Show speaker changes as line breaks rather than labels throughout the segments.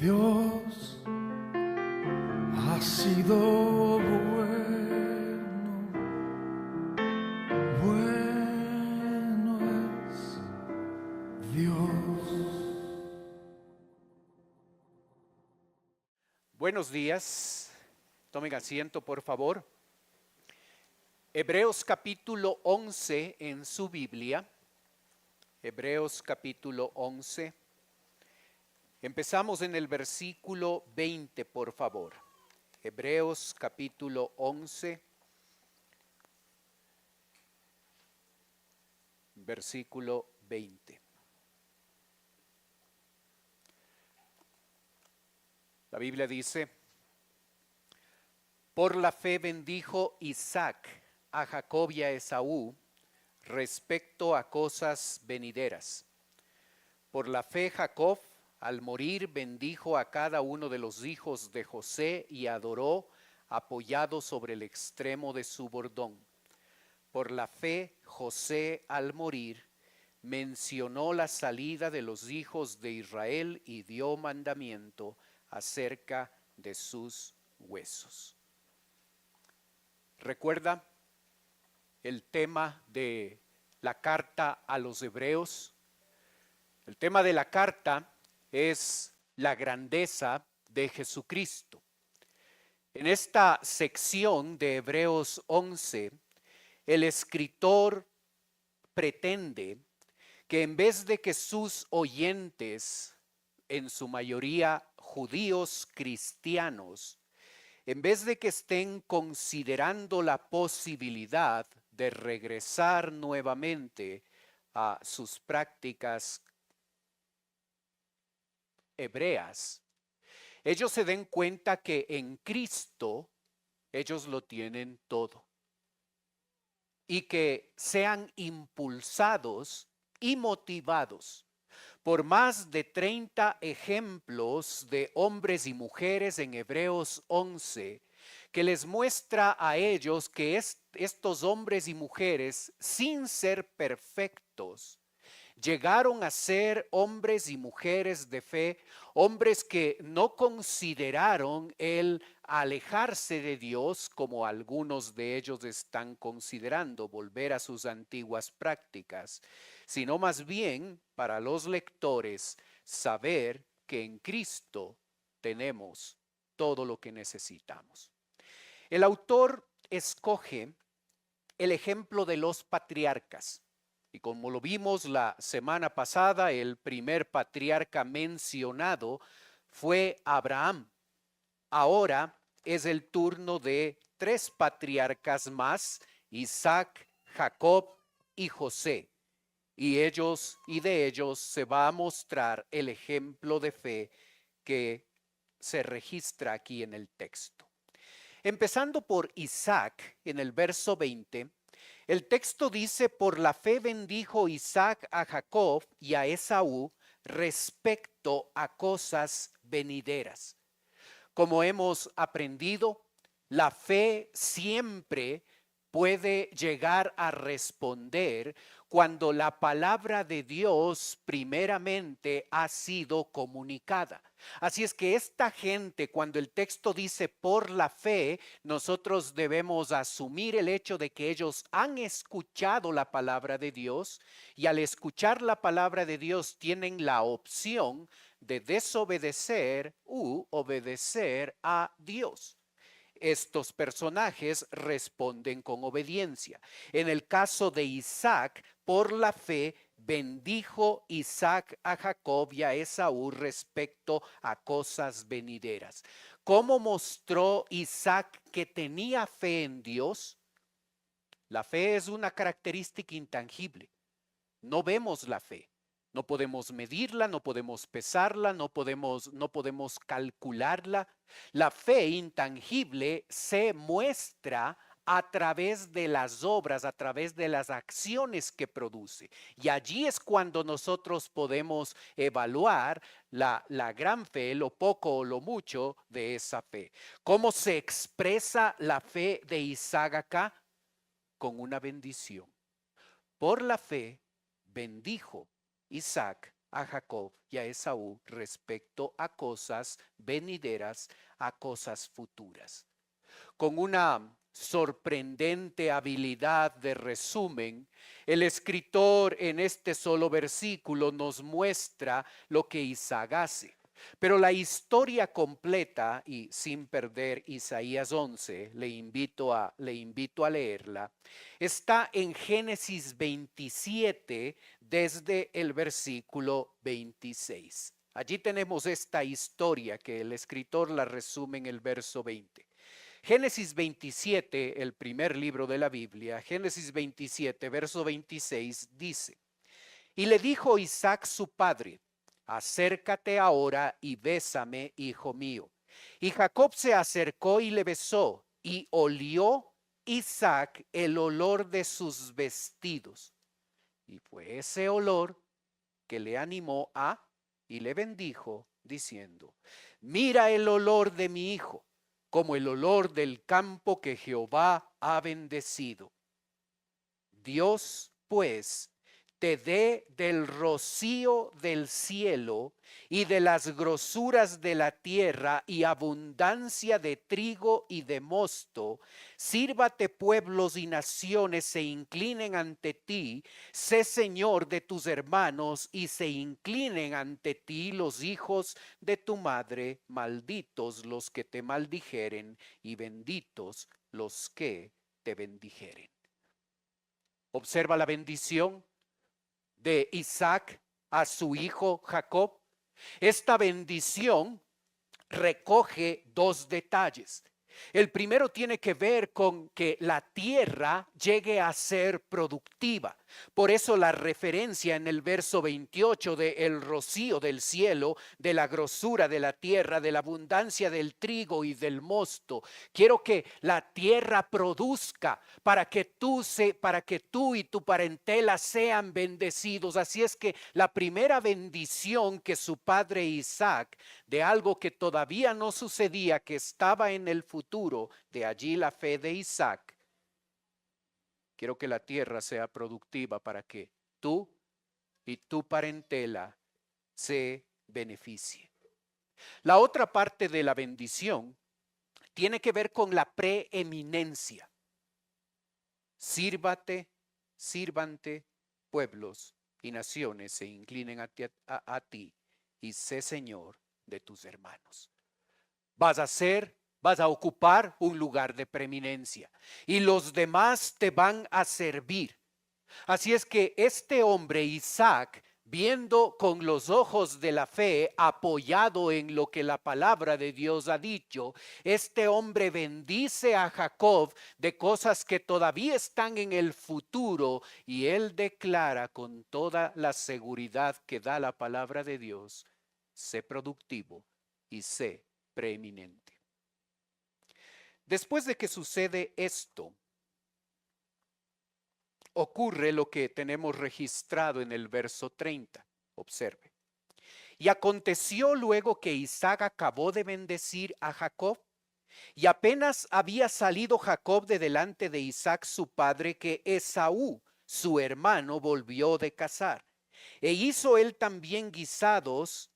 Dios ha sido bueno, bueno es Dios.
Buenos días, tomen asiento por favor. Hebreos capítulo 11 en su Biblia, Hebreos capítulo 11. Empezamos en el versículo 20, por favor. Hebreos capítulo 11, versículo 20. La Biblia dice: por la fe bendijo Isaac a Jacob y a Esaú respecto a cosas venideras. Por la fe Jacob, al morir, bendijo a cada uno de los hijos de José y adoró apoyado sobre el extremo de su bordón. Por la fe José, al morir, mencionó la salida de los hijos de Israel y dio mandamiento acerca de sus huesos. ¿Recuerda el tema de la carta a los hebreos? El tema de la carta es la grandeza de Jesucristo. En esta sección de Hebreos 11, el escritor pretende que en vez de que sus oyentes, en su mayoría judíos cristianos, en vez de que estén considerando la posibilidad de regresar nuevamente a sus prácticas hebreas, ellos se den cuenta que en Cristo ellos lo tienen todo y que sean impulsados y motivados por más de 30 ejemplos de hombres y mujeres en Hebreos 11, que les muestra a ellos que estos hombres y mujeres, sin ser perfectos, llegaron a ser hombres y mujeres de fe, hombres que no consideraron el alejarse de Dios como algunos de ellos están considerando, volver a sus antiguas prácticas, sino más bien para los lectores saber que en Cristo tenemos todo lo que necesitamos. El autor escoge el ejemplo de los patriarcas. Y como lo vimos la semana pasada, el primer patriarca mencionado fue Abraham. Ahora es el turno de 3 patriarcas más: Isaac, Jacob y José. Y de ellos se va a mostrar el ejemplo de fe que se registra aquí en el texto. Empezando por Isaac, en el verso 20, el texto dice: por la fe bendijo Isaac a Jacob y a Esaú respecto a cosas venideras. Como hemos aprendido, la fe siempre puede llegar a responder cuando la palabra de Dios primeramente ha sido comunicada. Así es que esta gente, cuando el texto dice por la fe, nosotros debemos asumir el hecho de que ellos han escuchado la palabra de Dios, y al escuchar la palabra de Dios tienen la opción de desobedecer u obedecer a Dios. Estos personajes responden con obediencia. En el caso de Isaac, por la fe bendijo Isaac a Jacob y a Esaú respecto a cosas venideras. ¿Cómo mostró Isaac que tenía fe en Dios? La fe es una característica intangible. No vemos la fe. No podemos medirla, no podemos pesarla, no podemos calcularla. La fe intangible se muestra a través de las obras, a través de las acciones que produce. Y allí es cuando nosotros podemos evaluar la gran fe, lo poco o lo mucho de esa fe. ¿Cómo se expresa la fe de Isaac acá? Con una bendición. Por la fe bendijo Isaac a Jacob y a Esaú respecto a cosas venideras, a cosas futuras. Con una sorprendente habilidad de resumen, el escritor en este solo versículo nos muestra lo que Isaac hace. Pero la historia completa, y sin perder Isaías 11, le invito a leerla, está en Génesis 27 desde el versículo 26. Allí tenemos esta historia que el escritor la resume en el verso 20. Génesis 27, el primer libro de la Biblia, Génesis 27, verso 26 dice: Y le dijo Isaac su padre: acércate ahora y bésame, hijo mío. Y Jacob se acercó y le besó, y olió Isaac el olor de sus vestidos. Y fue ese olor que le animó y le bendijo, diciendo: mira el olor de mi hijo, como el olor del campo que Jehová ha bendecido. Dios, pues, te dé del rocío del cielo y de las grosuras de la tierra y abundancia de trigo y de mosto. Sírvate pueblos y naciones se inclinen ante ti. Sé señor de tus hermanos y se inclinen ante ti los hijos de tu madre. Malditos los que te maldijeren y benditos los que te bendijeren. Observa la bendición de Isaac a su hijo Jacob. Esta bendición recoge dos detalles. El primero tiene que ver con que la tierra llegue a ser productiva. Por eso la referencia en el verso 28 de el rocío del cielo, de la grosura de la tierra, de la abundancia del trigo y del mosto. Quiero que la tierra produzca para que tú y tu parentela sean bendecidos. Así es que la primera bendición que su padre Isaac, de algo que todavía no sucedía, que estaba en el futuro, de allí la fe de Isaac. Quiero que la tierra sea productiva para que tú y tu parentela se beneficie. La otra parte de la bendición tiene que ver con la preeminencia. Sírvante pueblos y naciones se inclinen a ti y sé señor de tus hermanos. Vas a ocupar un lugar de preeminencia y los demás te van a servir. Así es que este hombre Isaac, viendo con los ojos de la fe, apoyado en lo que la palabra de Dios ha dicho, este hombre bendice a Jacob de cosas que todavía están en el futuro, y él declara con toda la seguridad que da la palabra de Dios: sé productivo y sé preeminente. Después de que sucede esto, ocurre lo que tenemos registrado en el verso 30. Observe. Y aconteció luego que Isaac acabó de bendecir a Jacob, y apenas había salido Jacob de delante de Isaac su padre, que Esaú, su hermano, volvió de cazar. E hizo él también guisados,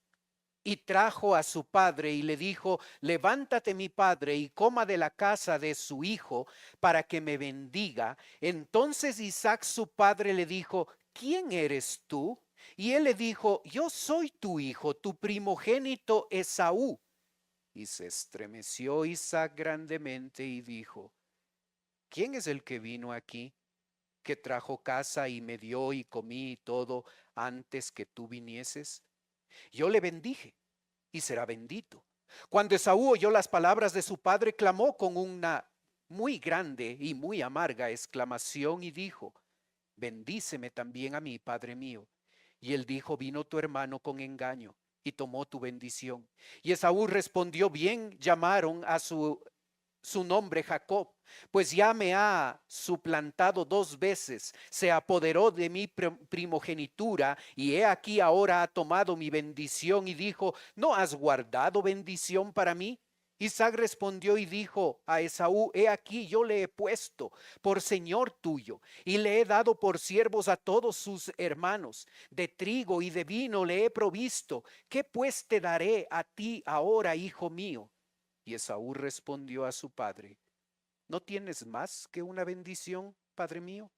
y trajo a su padre y le dijo: levántate mi padre y coma de la casa de su hijo para que me bendiga. Entonces Isaac su padre le dijo: ¿quién eres tú? Y él le dijo: yo soy tu hijo, tu primogénito Esaú. Y se estremeció Isaac grandemente y dijo: ¿quién es el que vino aquí, que trajo casa y me dio y comí y todo antes que tú vinieses? Yo le bendije y será bendito. Cuando Esaú oyó las palabras de su padre, clamó con una muy grande y muy amarga exclamación y dijo: bendíceme también a mí, padre mío. Y él dijo: vino tu hermano con engaño y tomó tu bendición. Y Esaú respondió: bien llamaron a su nombre Jacob, pues ya me ha suplantado 2 veces, se apoderó de mi primogenitura, y he aquí ahora ha tomado mi bendición. Y dijo: ¿no has guardado bendición para mí? Isaac respondió y dijo a Esaú: he aquí, yo le he puesto por señor tuyo y le he dado por siervos a todos sus hermanos. De trigo y de vino le he provisto. ¿Qué pues te daré a ti ahora, hijo mío? Y Esaú respondió a su padre: ¿no tienes más que una bendición, padre mío?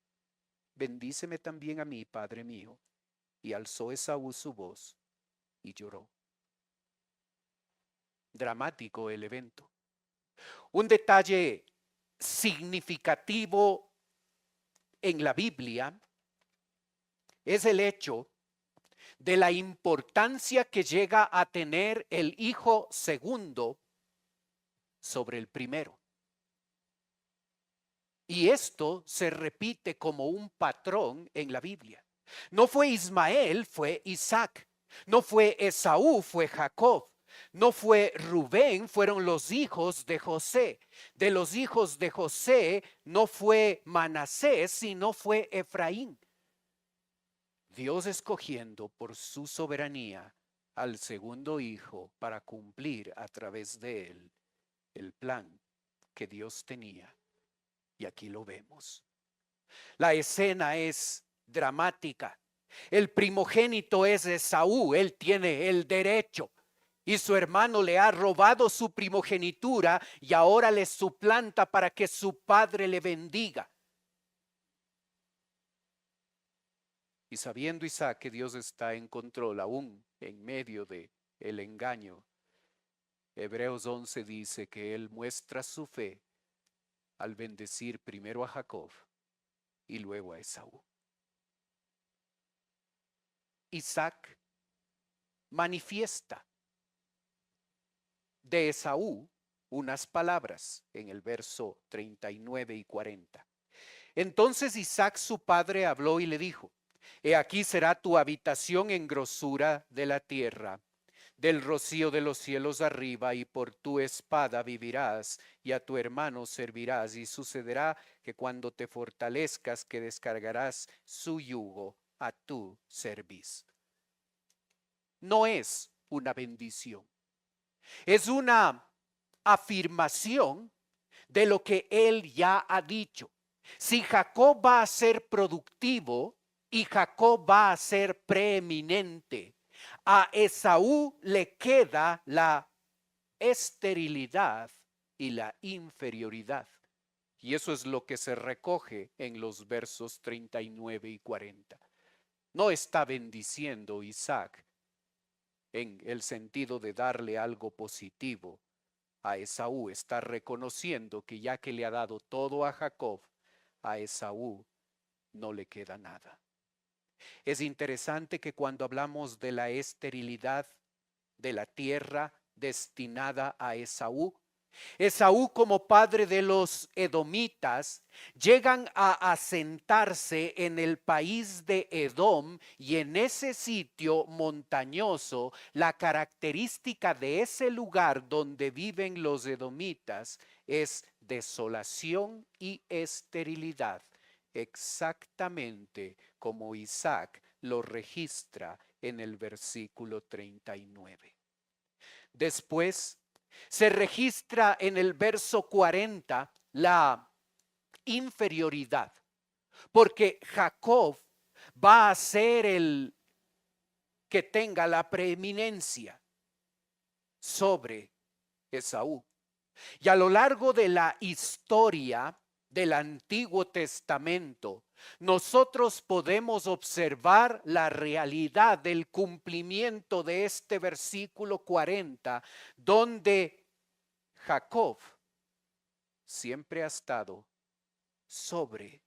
Bendíceme también a mí, padre mío. Y alzó Esaú su voz y lloró. Dramático el evento. Un detalle significativo en la Biblia es el hecho de la importancia que llega a tener el hijo segundo sobre el primero. Y esto se repite como un patrón en la Biblia. No fue Ismael, fue Isaac. No fue Esaú, fue Jacob. No fue Rubén, fueron los hijos de José. De los hijos de José no fue Manasés, sino fue Efraín. Dios escogiendo por su soberanía al segundo hijo para cumplir a través de él el plan que Dios tenía. Y aquí lo vemos. La escena es dramática. El primogénito es Esaú, él tiene el derecho. Y su hermano le ha robado su primogenitura y ahora le suplanta para que su padre le bendiga. Y sabiendo Isaac que Dios está en control aún en medio de el engaño, Hebreos 11 dice que él muestra su fe al bendecir primero a Jacob y luego a Esaú. Isaac manifiesta de Esaú unas palabras en el verso 39 y 40. Entonces Isaac su padre habló y le dijo: he aquí será tu habitación en grosura de la tierra, del rocío de los cielos arriba, y por tu espada vivirás, y a tu hermano servirás, y sucederá que cuando te fortalezcas, que descargarás su yugo a tu cerviz. No es una bendición, es una afirmación de lo que él ya ha dicho. Si Jacob va a ser productivo y Jacob va a ser preeminente, a Esaú le queda la esterilidad y la inferioridad. Y eso es lo que se recoge en los versos 39 y 40. No está bendiciendo Isaac en el sentido de darle algo positivo a Esaú. Está reconociendo que ya que le ha dado todo a Jacob, a Esaú no le queda nada. Es interesante que cuando hablamos de la esterilidad de la tierra destinada a Esaú, Esaú, como padre de los edomitas, llegan a asentarse en el país de Edom, y en ese sitio montañoso, la característica de ese lugar donde viven los edomitas es desolación y esterilidad, exactamente como Isaac lo registra en el versículo 39. Después se registra en el verso 40 la inferioridad, porque Jacob va a ser el que tenga la preeminencia sobre Esaú. Y a lo largo de la historia del Antiguo Testamento, nosotros podemos observar la realidad del cumplimiento de este versículo 40, donde Jacob siempre ha estado sobre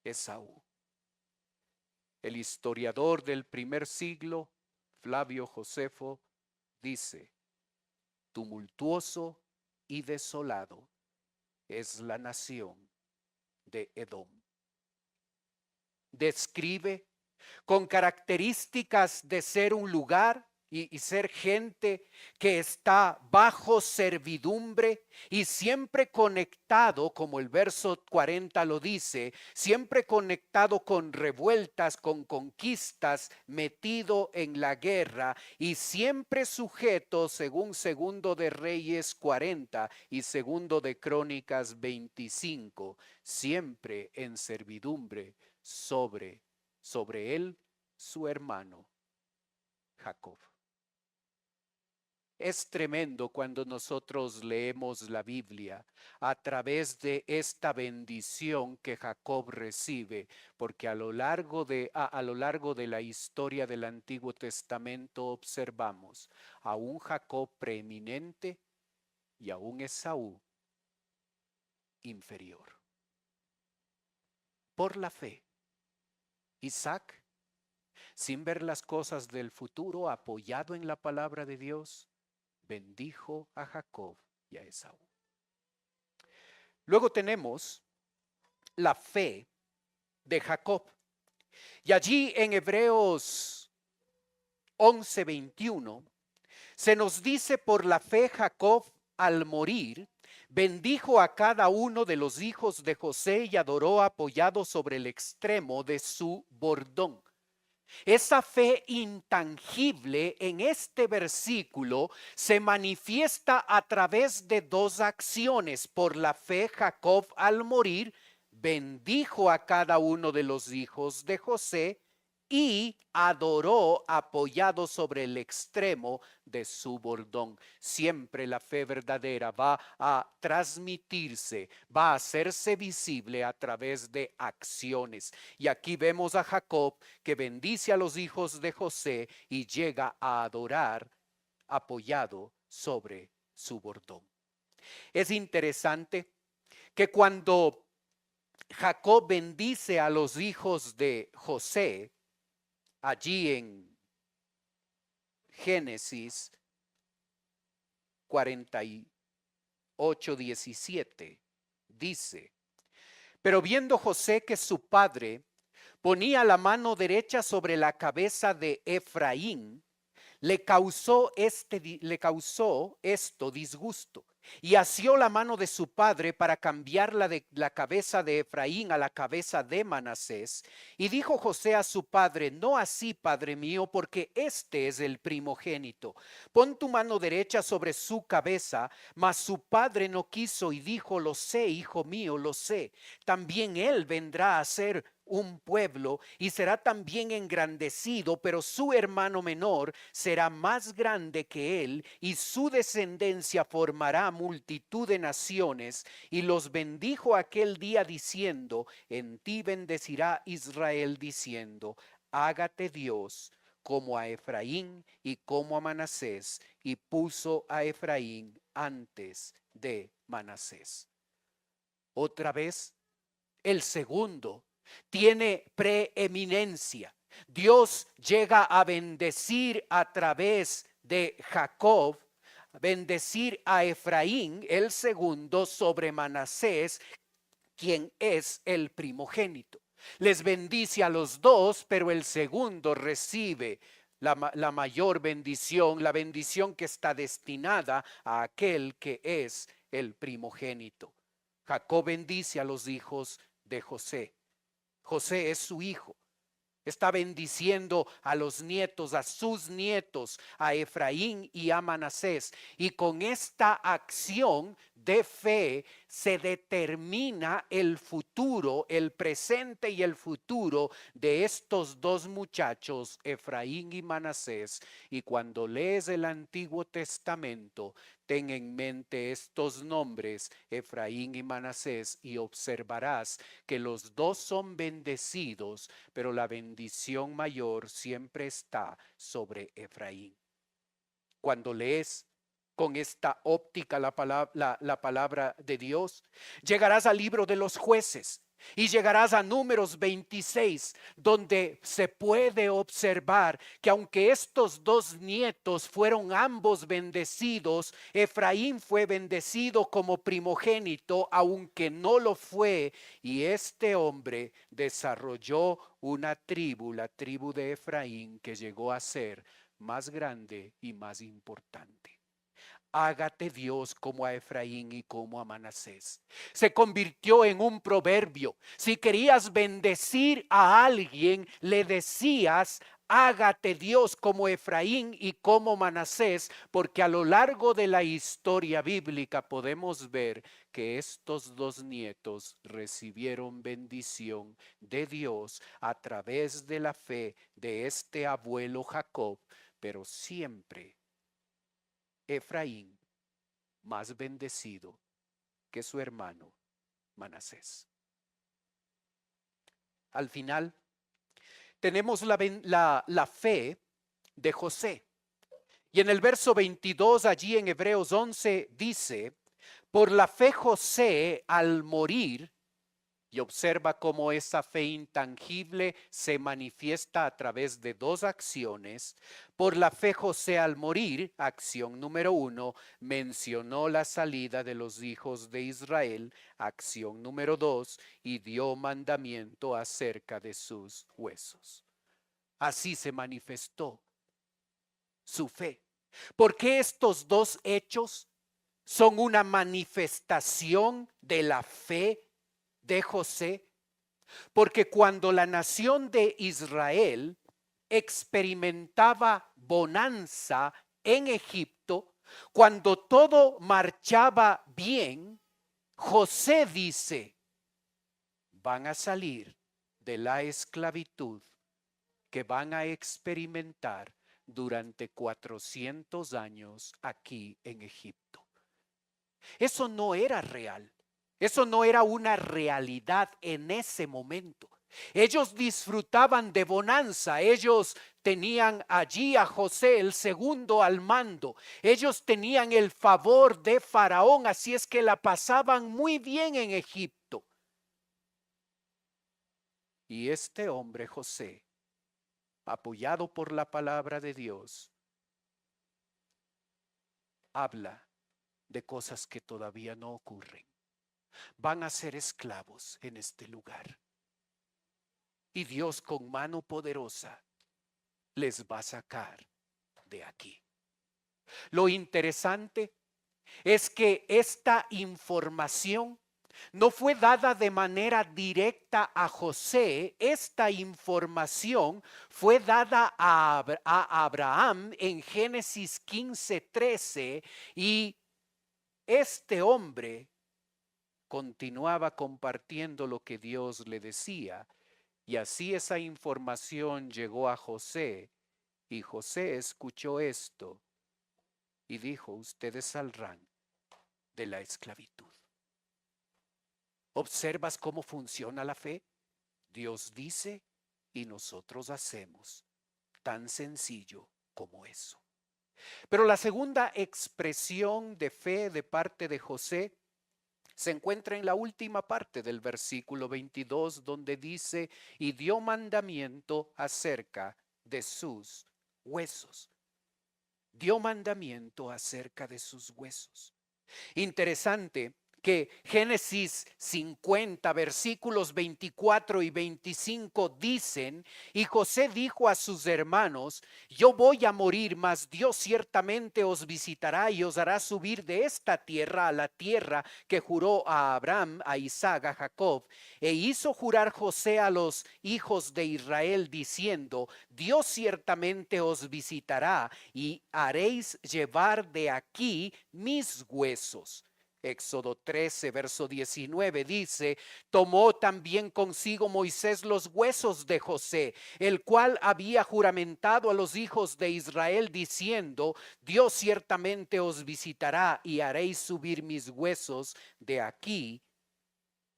Esaú. El historiador del primer siglo, Flavio Josefo, dice: tumultuoso y desolado es la nación de Edom. Describe con características de ser un lugar y ser gente que está bajo servidumbre y siempre conectado, como el verso 40 lo dice, siempre conectado con revueltas, con conquistas, metido en la guerra y siempre sujeto, según segundo de Reyes 40 y segundo de Crónicas 25, siempre en servidumbre sobre él, su hermano Jacob. Es tremendo cuando nosotros leemos la Biblia a través de esta bendición que Jacob recibe, porque a lo largo de la historia del Antiguo Testamento observamos a un Jacob preeminente y a un Esaú inferior. Por la fe, Isaac, sin ver las cosas del futuro, apoyado en la palabra de Dios, bendijo a Jacob y a Esaú. Luego tenemos la fe de Jacob. Y allí en Hebreos 11:21 se nos dice: por la fe Jacob al morir bendijo a cada uno de los hijos de José y adoró apoyado sobre el extremo de su bordón. Esa fe intangible en este versículo se manifiesta a través de dos acciones. Por la fe, Jacob al morir bendijo a cada uno de los hijos de José y adoró apoyado sobre el extremo de su bordón. Siempre la fe verdadera va a transmitirse, va a hacerse visible a través de acciones. Y aquí vemos a Jacob que bendice a los hijos de José y llega a adorar apoyado sobre su bordón. Es interesante que cuando Jacob bendice a los hijos de José, allí en Génesis 48:17 dice: pero viendo José que su padre ponía la mano derecha sobre la cabeza de Efraín, le causó esto disgusto, y asió la mano de su padre para cambiarla de la cabeza de Efraín a la cabeza de Manasés. Y dijo José a su padre: no así, padre mío, porque este es el primogénito. Pon tu mano derecha sobre su cabeza. Mas su padre no quiso y dijo: lo sé, hijo mío, lo sé. También él vendrá a ser un pueblo y será también engrandecido, pero su hermano menor será más grande que él y su descendencia formará multitud de naciones. Y los bendijo aquel día diciendo: en ti bendecirá Israel, diciendo: hágate Dios como a Efraín y como a Manasés. Y puso a Efraín antes de Manasés. Otra vez, el segundo tiene preeminencia. Dios llega a bendecir a través de Jacob, bendecir a Efraín, el segundo, sobre Manasés, quien es el primogénito. Les bendice a los dos, pero el segundo recibe la mayor bendición, la bendición que está destinada a aquel que es el primogénito. Jacob bendice a los hijos de José. José es su hijo. Está bendiciendo a los nietos, a sus nietos, a Efraín y a Manasés. Y con esta acción de fe se determina el futuro, el presente y el futuro de estos dos muchachos, Efraín y Manasés. Y cuando lees el Antiguo Testamento, ten en mente estos nombres, Efraín y Manasés, y observarás que los dos son bendecidos, pero la bendición mayor siempre está sobre Efraín. Cuando lees con esta óptica la palabra de Dios, llegarás al libro de los Jueces y llegarás a Números 26, donde se puede observar que aunque estos dos nietos fueron ambos bendecidos, Efraín fue bendecido como primogénito, aunque no lo fue, y este hombre desarrolló una tribu, la tribu de Efraín, que llegó a ser más grande y más importante. Hágate Dios como a Efraín y como a Manasés. Se convirtió en un proverbio. Si querías bendecir a alguien, le decías: hágate Dios como Efraín y como Manasés, porque a lo largo de la historia bíblica podemos ver que estos dos nietos recibieron bendición de Dios a través de la fe de este abuelo Jacob, pero siempre Efraín más bendecido que su hermano Manasés. Al final tenemos la fe de José. Y en el verso 22, allí en Hebreos 11, dice: por la fe José al morir, y observa cómo esa fe intangible se manifiesta a través de dos acciones. Por la fe José al morir, acción número 1, mencionó la salida de los hijos de Israel, acción número 2, y dio mandamiento acerca de sus huesos. Así se manifestó su fe. ¿Por qué estos dos hechos son una manifestación de la fe de José? Porque cuando la nación de Israel experimentaba bonanza en Egipto, cuando todo marchaba bien, José dice: van a salir de la esclavitud que van a experimentar durante 400 años aquí en Egipto. Eso no era real. Eso no era una realidad en ese momento. Ellos disfrutaban de bonanza. Ellos tenían allí a José, el segundo al mando. Ellos tenían el favor de Faraón, así es que la pasaban muy bien en Egipto. Y este hombre José, apoyado por la palabra de Dios, habla de cosas que todavía no ocurren. Van a ser esclavos en este lugar. Y Dios con mano poderosa les va a sacar de aquí. Lo interesante es que esta información no fue dada de manera directa a José. Esta información fue dada a Abraham en Génesis 15:13, y este hombre continuaba compartiendo lo que Dios le decía, y así esa información llegó a José, y José escuchó esto y dijo: ustedes saldrán de la esclavitud. ¿Observas cómo funciona la fe? Dios dice y nosotros hacemos. Tan sencillo como eso. Pero la segunda expresión de fe de parte de José se encuentra en la última parte del versículo 22, donde dice: y dio mandamiento acerca de sus huesos. Dio mandamiento acerca de sus huesos. Interesante que Génesis 50, versículos 24 y 25 dicen: y José dijo a sus hermanos: yo voy a morir, mas Dios ciertamente os visitará y os hará subir de esta tierra a la tierra que juró a Abraham, a Isaac, a Jacob. E hizo jurar José a los hijos de Israel diciendo: Dios ciertamente os visitará y haréis llevar de aquí mis huesos. Éxodo 13, verso 19 dice: tomó también consigo Moisés los huesos de José, el cual había juramentado a los hijos de Israel diciendo: Dios ciertamente os visitará y haréis subir mis huesos de aquí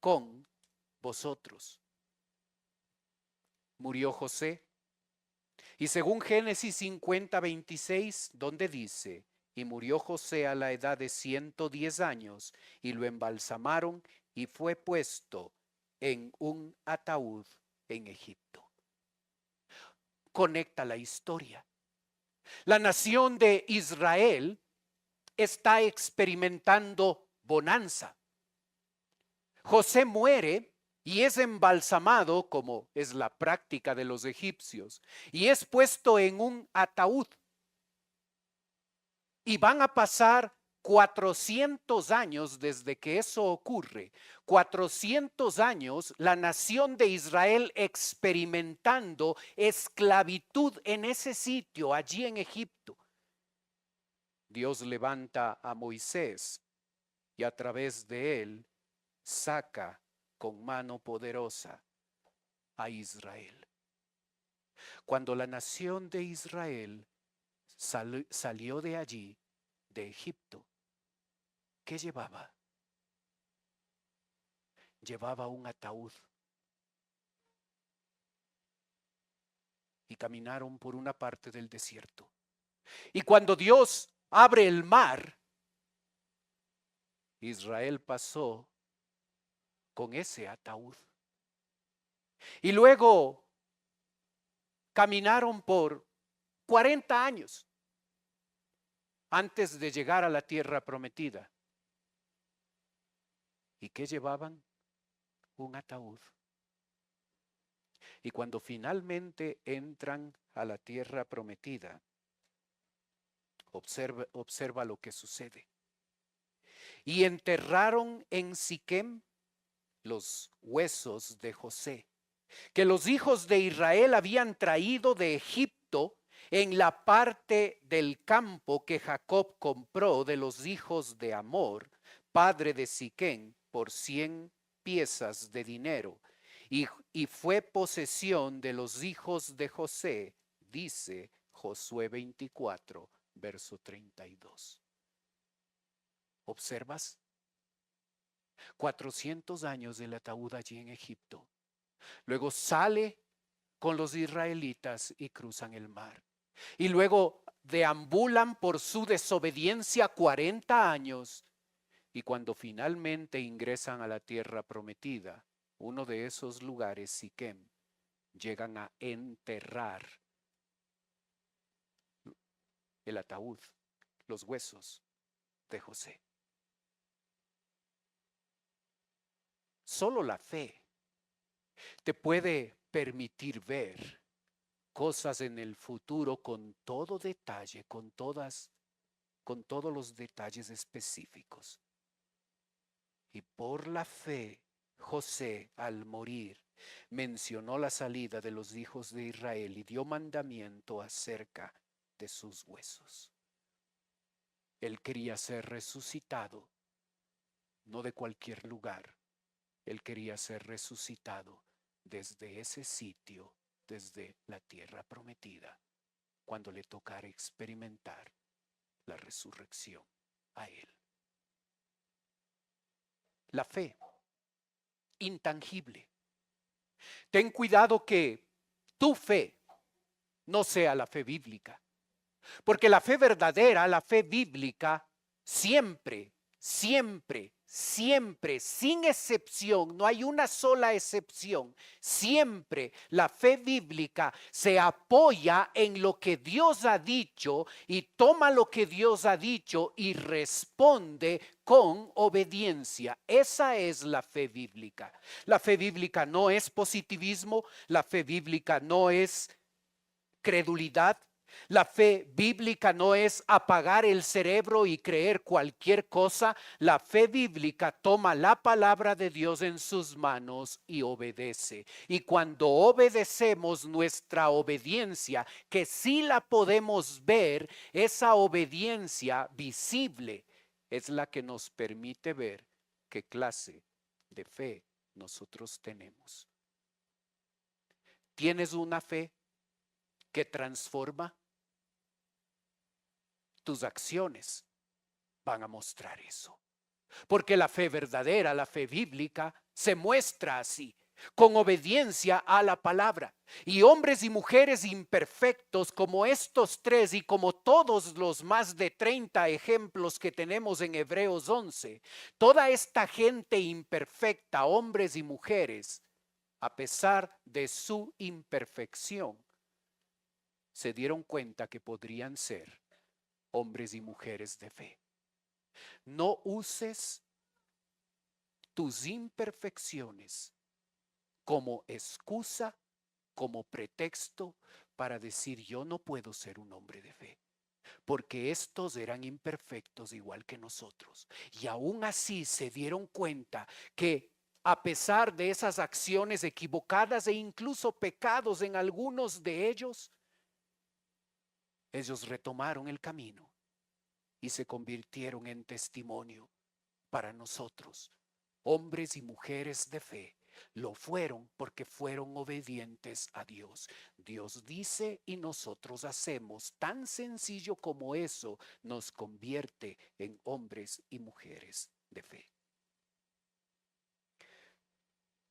con vosotros. Murió José. Y según Génesis 50, 26, donde dice: y murió José a la edad de 110 años, y lo embalsamaron, y fue puesto en un ataúd en Egipto. Conecta la historia. La nación de Israel está experimentando bonanza. José muere y es embalsamado, como es la práctica de los egipcios, y es puesto en un ataúd. Y van a pasar 400 años desde que eso ocurre. 400 años la nación de Israel experimentando esclavitud en ese sitio, allí en Egipto. Dios levanta a Moisés y a través de él saca con mano poderosa a Israel. Cuando la nación de Israel salió de allí, de Egipto, ¿qué llevaba? Llevaba un ataúd. Y caminaron por una parte del desierto. Y cuando Dios abre el mar, Israel pasó con ese ataúd. Y luego caminaron por 40 años antes de llegar a la tierra prometida. ¿Y qué llevaban? Un ataúd. Y cuando finalmente entran a la tierra prometida, observa lo que sucede. Y enterraron en Siquem los huesos de José, que los hijos de Israel habían traído de Egipto en la parte del campo que Jacob compró de los hijos de Amor, padre de Siquem, por 100 piezas de dinero. Y fue posesión de los hijos de José, dice Josué 24, verso 32. ¿Observas? 400 años del ataúd allí en Egipto. Luego sale con los israelitas y cruzan el mar. Y luego deambulan por su desobediencia 40 años. Y cuando finalmente ingresan a la tierra prometida, uno de esos lugares, Siquem, llegan a enterrar el ataúd, los huesos de José. Solo la fe te puede permitir ver cosas en el futuro con todo detalle, con todos los detalles específicos. Y por la fe, José, al morir, mencionó la salida de los hijos de Israel y dio mandamiento acerca de sus huesos. Él quería ser resucitado, no de cualquier lugar. Él quería ser resucitado desde ese sitio, desde la tierra prometida, cuando le tocara experimentar la resurrección a él. La fe intangible. Ten cuidado que tu fe no sea la fe bíblica, porque la fe verdadera, la fe bíblica, siempre, siempre, siempre, sin excepción, no hay una sola excepción, siempre la fe bíblica se apoya en lo que Dios ha dicho y toma lo que Dios ha dicho y responde con obediencia. Esa es la fe bíblica. La fe bíblica no es positivismo, la fe bíblica no es credulidad. La fe bíblica no es apagar el cerebro y creer cualquier cosa. La fe bíblica toma la palabra de Dios en sus manos y obedece. Y cuando obedecemos, nuestra obediencia, que sí la podemos ver, esa obediencia visible es la que nos permite ver qué clase de fe nosotros tenemos. ¿Tienes una fe que transforma? Tus acciones van a mostrar eso. Porque la fe verdadera, la fe bíblica, se muestra así, con obediencia a la palabra. Y hombres y mujeres imperfectos como estos tres y como todos los más de 30 ejemplos que tenemos en Hebreos 11, toda esta gente imperfecta, hombres y mujeres, a pesar de su imperfección, se dieron cuenta que podrían ser hombres y mujeres de fe. No uses tus imperfecciones como excusa, como pretexto para decir yo no puedo ser un hombre de fe. porque estos eran imperfectos igual que nosotros. Y aún así se dieron cuenta que a pesar de esas acciones equivocadas e incluso pecados en algunos de ellos, ellos retomaron el camino y se convirtieron en testimonio para nosotros. Hombres y mujeres de fe lo fueron porque fueron obedientes a Dios. Dios dice y nosotros hacemos. Tan sencillo como eso nos convierte en hombres y mujeres de fe.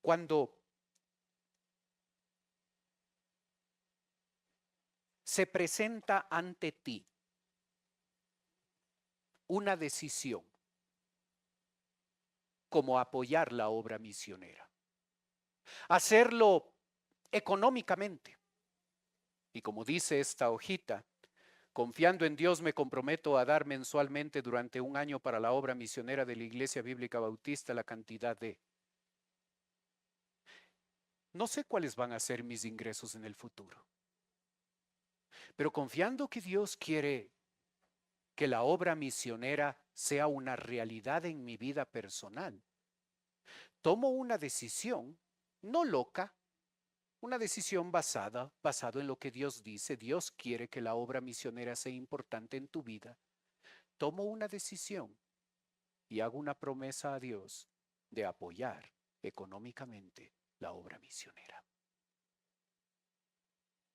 Cuando se presenta ante ti una decisión como apoyar la obra misionera, hacerlo económicamente, y como dice esta hojita, confiando en Dios me comprometo a dar mensualmente durante un año para la obra misionera de la Iglesia Bíblica Bautista la cantidad de... No sé cuáles van a ser mis ingresos en el futuro, pero confiando que Dios quiere que la obra misionera sea una realidad en mi vida personal, tomo una decisión, no loca, una decisión basado en lo que Dios dice. Dios quiere que la obra misionera sea importante en tu vida. Tomo una decisión y hago una promesa a Dios de apoyar económicamente la obra misionera.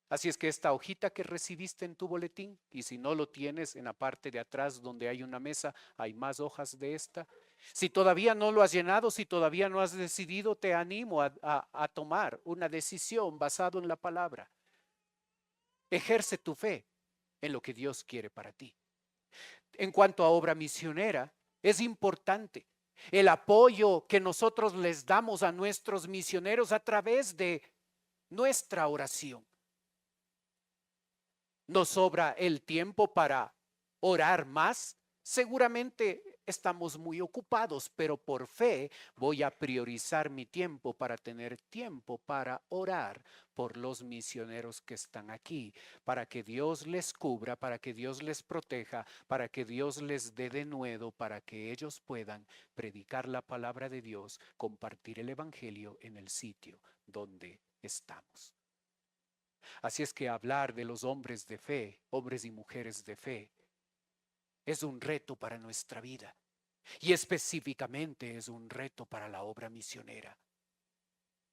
Así es que esta hojita que recibiste en tu boletín, y si no lo tienes, en la parte de atrás donde hay una mesa, hay más hojas de esta. Si todavía no lo has llenado, si todavía no has decidido, te animo a tomar una decisión basada en la palabra. Ejerce tu fe en lo que Dios quiere para ti. En cuanto a obra misionera, es importante el apoyo que nosotros les damos a nuestros misioneros a través de nuestra oración. ¿Nos sobra el tiempo para orar más? Seguramente estamos muy ocupados, pero por fe voy a priorizar mi tiempo para tener tiempo para orar por los misioneros que están aquí, para que Dios les cubra, para que Dios les proteja, para que Dios les dé de nuevo, para que ellos puedan predicar la palabra de Dios, compartir el evangelio en el sitio donde estamos. Así es que hablar de los hombres de fe, hombres y mujeres de fe, es un reto para nuestra vida y específicamente es un reto para la obra misionera.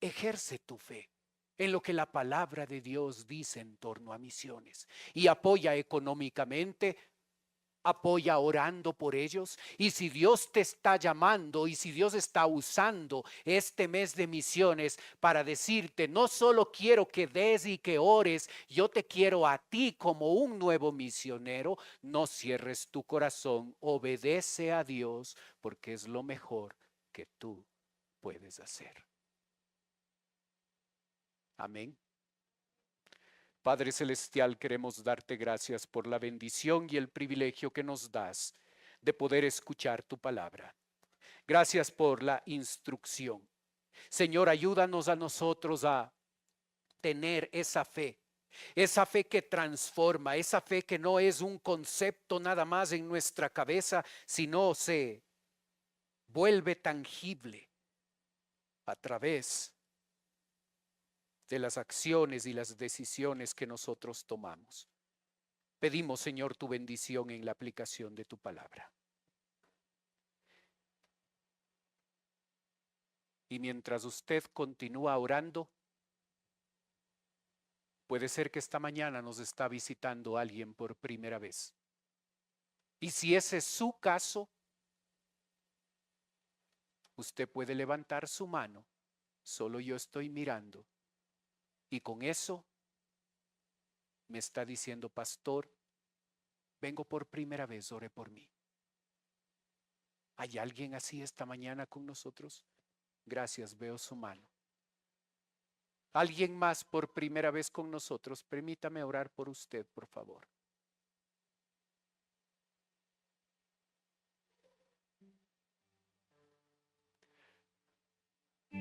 Ejerce tu fe en lo que la palabra de Dios dice en torno a misiones y apoya económicamente. Apoya orando por ellos. Y si Dios te está llamando y si Dios está usando este mes de misiones para decirte, no solo quiero que des y que ores, yo te quiero a ti como un nuevo misionero, no cierres tu corazón, obedece a Dios porque es lo mejor que tú puedes hacer. Amén. Padre Celestial, queremos darte gracias por la bendición y el privilegio que nos das de poder escuchar tu palabra. Gracias por la instrucción. Señor, ayúdanos a nosotros a tener esa fe que transforma, esa fe que no es un concepto nada más en nuestra cabeza, sino se vuelve tangible a través de las acciones y las decisiones que nosotros tomamos. Pedimos, Señor, tu bendición en la aplicación de tu palabra. Y mientras usted continúa orando, puede ser que esta mañana nos está visitando alguien por primera vez. Y si ese es su caso, usted puede levantar su mano, solo yo estoy mirando. Y con eso me está diciendo, pastor, vengo por primera vez, ore por mí. ¿Hay alguien así esta mañana con nosotros? Gracias, veo su mano. ¿Alguien más por primera vez con nosotros? Permítame orar por usted, por favor.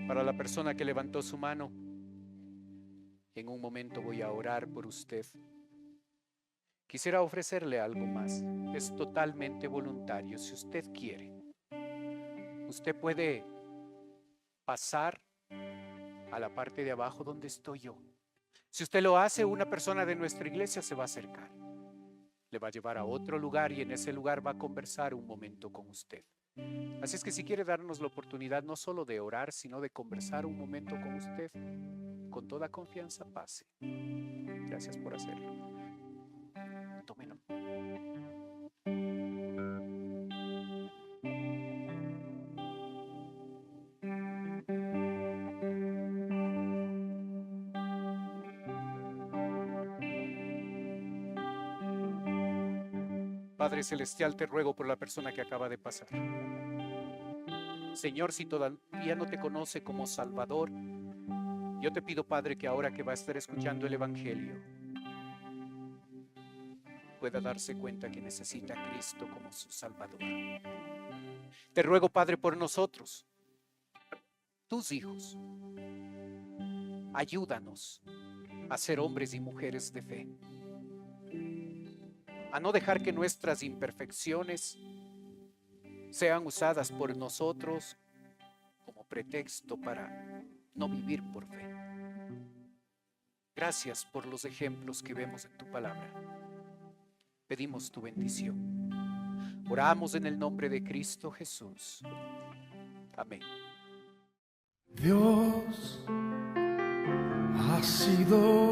Para la persona que levantó su mano, en un momento voy a orar por usted. Quisiera ofrecerle algo más. Es totalmente voluntario. Si usted quiere, usted puede pasar a la parte de abajo donde estoy yo. Si usted lo hace, una persona de nuestra iglesia se va a acercar. Le va a llevar a otro lugar y en ese lugar va a conversar un momento con usted. Así es que si quiere darnos la oportunidad no solo de orar, sino de conversar un momento con usted, con toda confianza, pase. Gracias por hacerlo. Tómelo. Padre Celestial, te ruego por la persona que acaba de pasar. Señor, si todavía no te conoce como Salvador, yo te pido, Padre, que ahora que va a estar escuchando el Evangelio, pueda darse cuenta que necesita a Cristo como su Salvador. Te ruego, Padre, por nosotros, tus hijos. Ayúdanos a ser hombres y mujeres de fe, a no dejar que nuestras imperfecciones sean usadas por nosotros como pretexto para no vivir por fe. Gracias por los ejemplos que vemos en tu palabra. Pedimos tu bendición. Oramos en el nombre de Cristo Jesús. Amén.
Dios ha sido